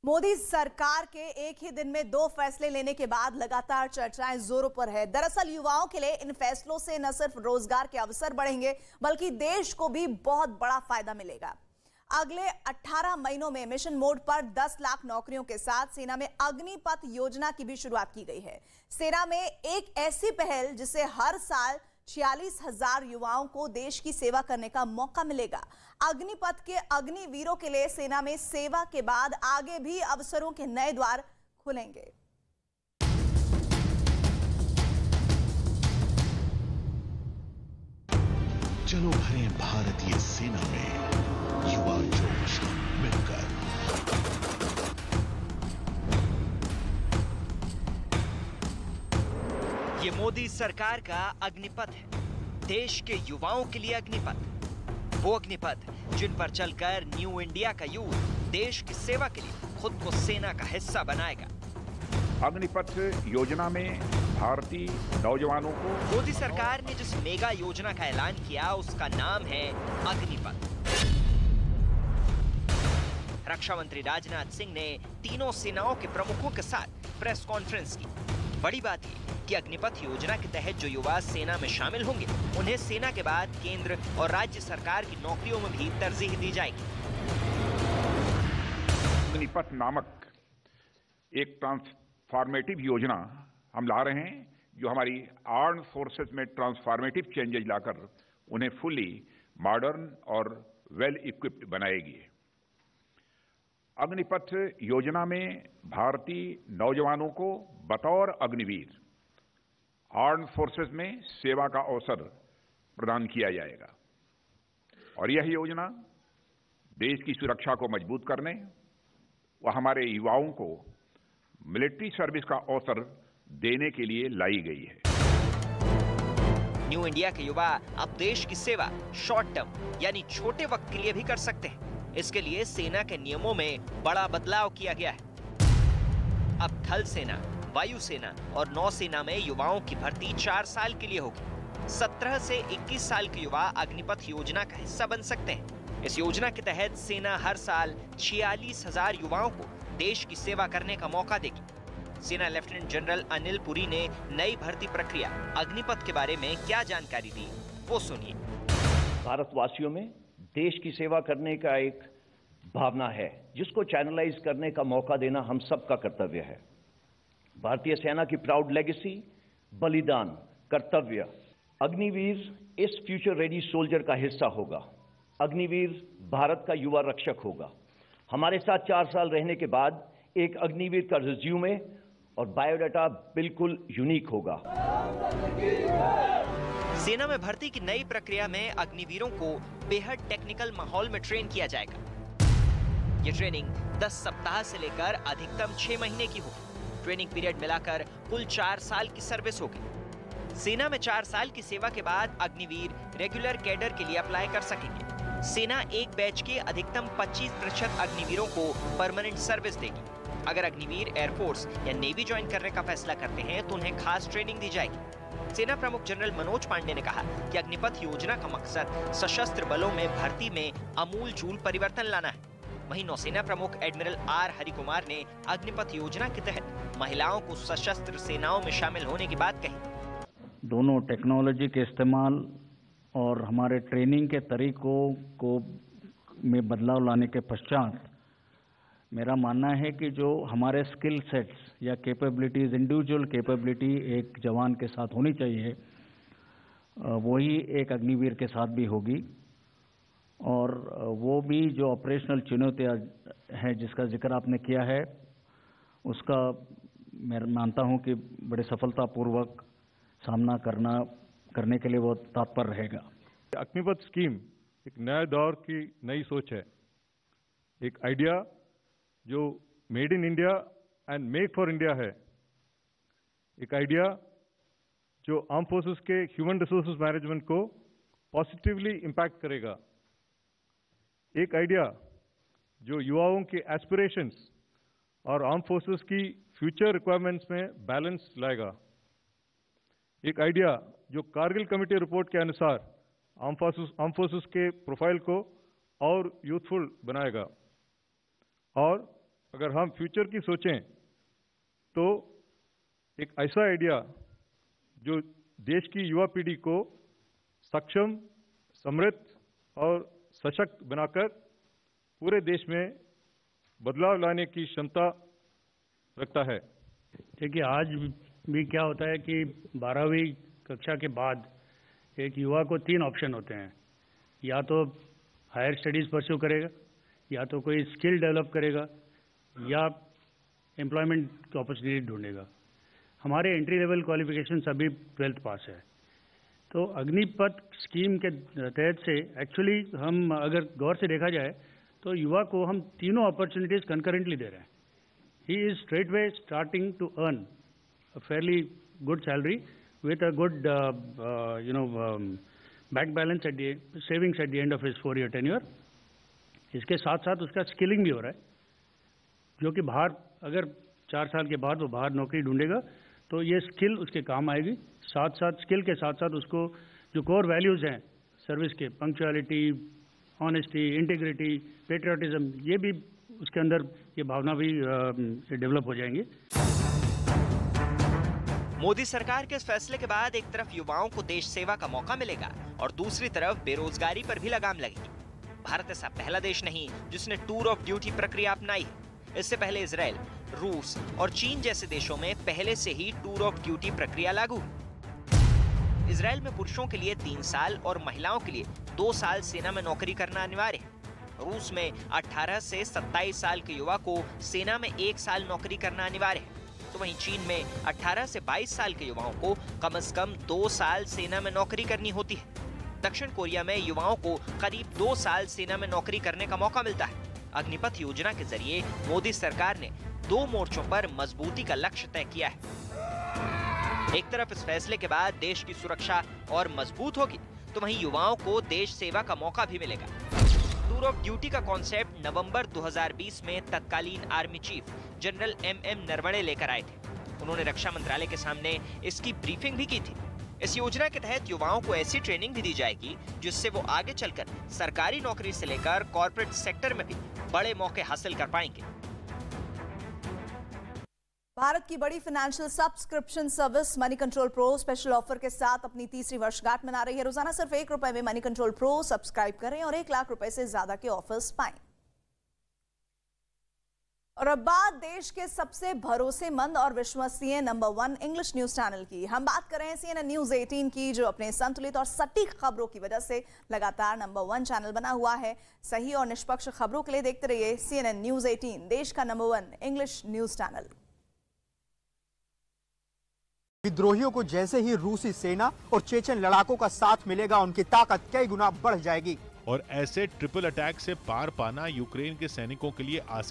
मोदी सरकार के एक ही दिन में 2 फैसले लेने के बाद लगातार चर्चाएं जोरों पर है। दरअसल युवाओं के लिए इन फैसलों से न सिर्फ रोजगार के अवसर बढ़ेंगे बल्कि देश को भी बहुत बड़ा फायदा मिलेगा। अगले 18 महीनों में मिशन मोड पर 10 लाख नौकरियों के साथ सेना में अग्निपथ योजना की भी शुरुआत की गई है। सेना में एक ऐसी पहल जिससे हर साल 46,000 युवाओं को देश की सेवा करने का मौका मिलेगा। अग्निपथ के अग्निवीरों के लिए सेना में सेवा के बाद आगे भी अवसरों के नए द्वार खुलेंगे। चलो भरें भारतीय सेना में युवा जोश मिलकर। ये मोदी सरकार का अग्निपथ है, देश के युवाओं के लिए अग्निपथ। वो अग्निपथ जिन पर चलकर न्यू इंडिया का यूथ देश की सेवा के लिए खुद को सेना का हिस्सा बनाएगा। अग्निपथ योजना में भारतीय नौजवानों को मोदी सरकार ने जिस मेगा योजना का ऐलान किया उसका नाम है अग्निपथ। रक्षा मंत्री राजनाथ सिंह ने तीनों सेनाओं के प्रमुखों के साथ प्रेस कॉन्फ्रेंस की। बड़ी बात यह कि अग्निपथ योजना के तहत जो युवा सेना में शामिल होंगे उन्हें सेना के बाद केंद्र और राज्य सरकार की नौकरियों में भी तरजीह दी जाएगी। अग्निपथ नामक एक ट्रांसफॉर्मेटिव योजना हम ला रहे हैं जो हमारी आर्म्ड फोर्सेस में ट्रांसफॉर्मेटिव चेंजेस लाकर उन्हें फुली मॉडर्न और वेल इक्विप्ड बनाएगी। अग्निपथ योजना में भारतीय नौजवानों को बतौर अग्निवीर आर्म्ड फोर्सेस में सेवा का अवसर प्रदान किया जाएगा और यह योजना देश की सुरक्षा को मजबूत करने व हमारे युवाओं को मिलिट्री सर्विस का अवसर देने के लिए लाई गई है। न्यू इंडिया के युवा अब देश की सेवा शॉर्ट टर्म यानी छोटे वक्त के लिए भी कर सकते हैं। इसके लिए सेना के नियमों में बड़ा बदलाव किया गया है। अब थल सेना, वायुसेना और नौसेना में युवाओं की भर्ती 4 साल के लिए होगी। 17 से 21 साल के युवा अग्निपथ योजना का हिस्सा बन सकते हैं। इस योजना के तहत सेना हर साल 46,000 युवाओं को देश की सेवा करने का मौका देगी। सेना लेफ्टिनेंट जनरल अनिल पुरी ने नई भर्ती प्रक्रिया अग्निपथ के बारे में क्या जानकारी दी, वो सुनिए। भारतवासियों में देश की सेवा करने का एक भावना है जिसको चैनलाइज करने का मौका देना हम सबका कर्तव्य है। भारतीय सेना की प्राउड लेगेसी, बलिदान, कर्तव्य। अग्निवीर इस फ्यूचर रेडी सोल्जर का हिस्सा होगा। अग्निवीर भारत का युवा रक्षक होगा। हमारे साथ 4 साल रहने के बाद एक अग्निवीर का रिज्यूमे और बायोडाटा बिल्कुल यूनिक होगा। सेना में भर्ती की नई प्रक्रिया में अग्निवीरों को बेहद टेक्निकल माहौल में ट्रेन किया जाएगा। ये ट्रेनिंग 10 सप्ताह से लेकर अधिकतम 6 महीने की होगी। ट्रेनिंग पीरियड मिलाकर कुल 4 साल की सर्विस होगी। सेना में 4 साल की सेवा के बाद अग्निवीर रेगुलर कैडर के लिए अप्लाई कर सकेंगे। सेना एक बैच के अधिकतम 25% अग्निवीरों को परमानेंट सर्विस देगी। अगर अग्निवीर एयरफोर्स या नेवी ज्वाइन करने का फैसला करते हैं तो उन्हें खास ट्रेनिंग दी जाएगी। सेना प्रमुख जनरल मनोज पांडे ने कहा कि अग्निपथ योजना का मकसद सशस्त्र बलों में भर्ती में आमूल-चूल परिवर्तन लाना है। वहीं नौसेना प्रमुख एडमिरल आर हरिकुमार ने अग्निपथ योजना के तहत महिलाओं को सशस्त्र सेनाओं में शामिल होने की बात कही। दोनों टेक्नोलॉजी के इस्तेमाल और हमारे ट्रेनिंग के तरीकों को में बदलाव लाने के पश्चात मेरा मानना है कि जो हमारे स्किल सेट्स या कैपेबिलिटीज, इंडिविजुअल कैपेबिलिटी एक जवान के साथ होनी चाहिए, वही एक अग्निवीर के साथ भी होगी। और वो भी जो ऑपरेशनल चुनौतियां है जिसका जिक्र आपने किया है उसका मैं मानता हूं कि बड़े सफलतापूर्वक सामना करने के लिए वो तत्पर रहेगा। अग्निपथ स्कीम एक नए दौर की नई सोच है, एक आइडिया जो made in India and make for India है, एक आइडिया जो आर्म फोर्सेस के ह्यूमन रिसोर्सेज मैनेजमेंट को पॉजिटिवली इम्पैक्ट करेगा, एक आइडिया जो युवाओं के एस्पिरेशंस और आर्म फोर्सेस की फ्यूचर रिक्वायरमेंट्स में बैलेंस लाएगा, एक आइडिया जो कारगिल कमेटी रिपोर्ट के अनुसार आर्म फोर्सेस के प्रोफाइल को और यूथफुल बनाएगा और अगर हम फ्यूचर की सोचें तो एक ऐसा आइडिया जो देश की युवा पीढ़ी को सक्षम, समृद्ध और सशक्त बनाकर पूरे देश में बदलाव लाने की क्षमता रखता है। देखिए, आज भी क्या होता है कि 12वीं कक्षा के बाद एक युवा को 3 ऑप्शन होते हैं। या तो हायर स्टडीज़ परस्यू करेगा, या तो कोई स्किल डेवलप करेगा, या एम्प्लॉयमेंट की अपॉर्चुनिटी ढूंढेगा। हमारे एंट्री लेवल क्वालिफिकेशन सभी 12th पास है। तो अग्निपथ स्कीम के तहत से एक्चुअली हम अगर गौर से देखा जाए तो युवा को हम तीनों अपॉर्चुनिटीज़ कंकरेंटली दे रहे हैं। He is straight way starting to earn a fairly good salary with a good bank balance at the savings at the end of his 4-year tenure। इसके साथ साथ उसका स्किलिंग भी हो रहा है, जो कि बाहर अगर 4 साल के बाद वो बाहर नौकरी ढूंढेगा तो ये स्किल उसके काम आएगी। साथ साथ स्किल के साथ साथ उसको जो कोर वैल्यूज़ हैं सर्विस के, पंक्चुअलिटी, ऑनेस्टी, इंटीग्रिटी, पेट्रियाटिज्म, ये भी उसके अंदर ये भावना भी डेवलप हो जाएंगी। मोदी सरकार के इस फैसले के बाद एक तरफ युवाओं को देश सेवा का मौका मिलेगा और दूसरी तरफ बेरोजगारी पर भी लगाम लगेगी। भारत ऐसा पहला देश नहीं जिसने टूर ऑफ ड्यूटी प्रक्रिया अपनाई है। इससे पहले इजराइल, रूस और चीन जैसे देशों में पहले से ही टूर ऑफ ड्यूटी प्रक्रिया लागू है। इजराइल में पुरुषों के लिए 3 साल और महिलाओं के लिए 2 साल सेना में नौकरी करना अनिवार्य है। रूस में 18 से 27 साल के युवा को सेना में 1 साल नौकरी करना अनिवार्य है, तो वहीं चीन में 18 से 22 साल के युवाओं को कम से कम 2 साल सेना में नौकरी करनी होती है। दक्षिण कोरिया में युवाओं को करीब 2 साल सेना में नौकरी करने का मौका मिलता है। अग्निपथ योजना के जरिए मोदी सरकार ने 2 मोर्चों पर मजबूती का लक्ष्य तय किया है। एक तरफ इस फैसले के बाद देश की सुरक्षा और मजबूत होगी, तो वहीं युवाओं को देश सेवा का मौका भी मिलेगा। टूर ऑफ ड्यूटी का कॉन्सेप्ट नवंबर 2020 में तत्कालीन army chief general MM Naravane लेकर आए थे। उन्होंने रक्षा मंत्रालय के सामने इसकी ब्रीफिंग भी की थी। इस योजना के तहत युवाओं को ऐसी ट्रेनिंग भी दी जाएगी जिससे वो आगे चलकर सरकारी नौकरी से लेकर कॉर्पोरेट सेक्टर में भी बड़े मौके हासिल कर पाएंगे। भारत की बड़ी financial subscription service money control pro special offer के साथ अपनी 3री वर्षगांठ मना रही है। रोजाना सिर्फ ₹1 में मनी कंट्रोल प्रो सब्सक्राइब करें और ₹1 लाख से ज्यादा के ऑफर्स पाएं। और अब बात देश के सबसे भरोसेमंद और विश्वसनीय नंबर 1 इंग्लिश न्यूज चैनल की। हम बात कर रहे हैं CNN न्यूज 18 की, जो अपने संतुलित और सटीक खबरों की वजह से लगातार नंबर 1 चैनल बना हुआ है। सही और निष्पक्ष खबरों के लिए देखते रहिए CNN न्यूज 18, देश का नंबर 1 इंग्लिश न्यूज चैनल। विद्रोहियों को जैसे ही रूसी सेना और चेचन लड़ाकों का साथ मिलेगा, उनकी ताकत कई गुना बढ़ जाएगी। और ऐसे ट्रिपल अटैक से पार पाना यूक्रेन के सैनिकों के लिए आसान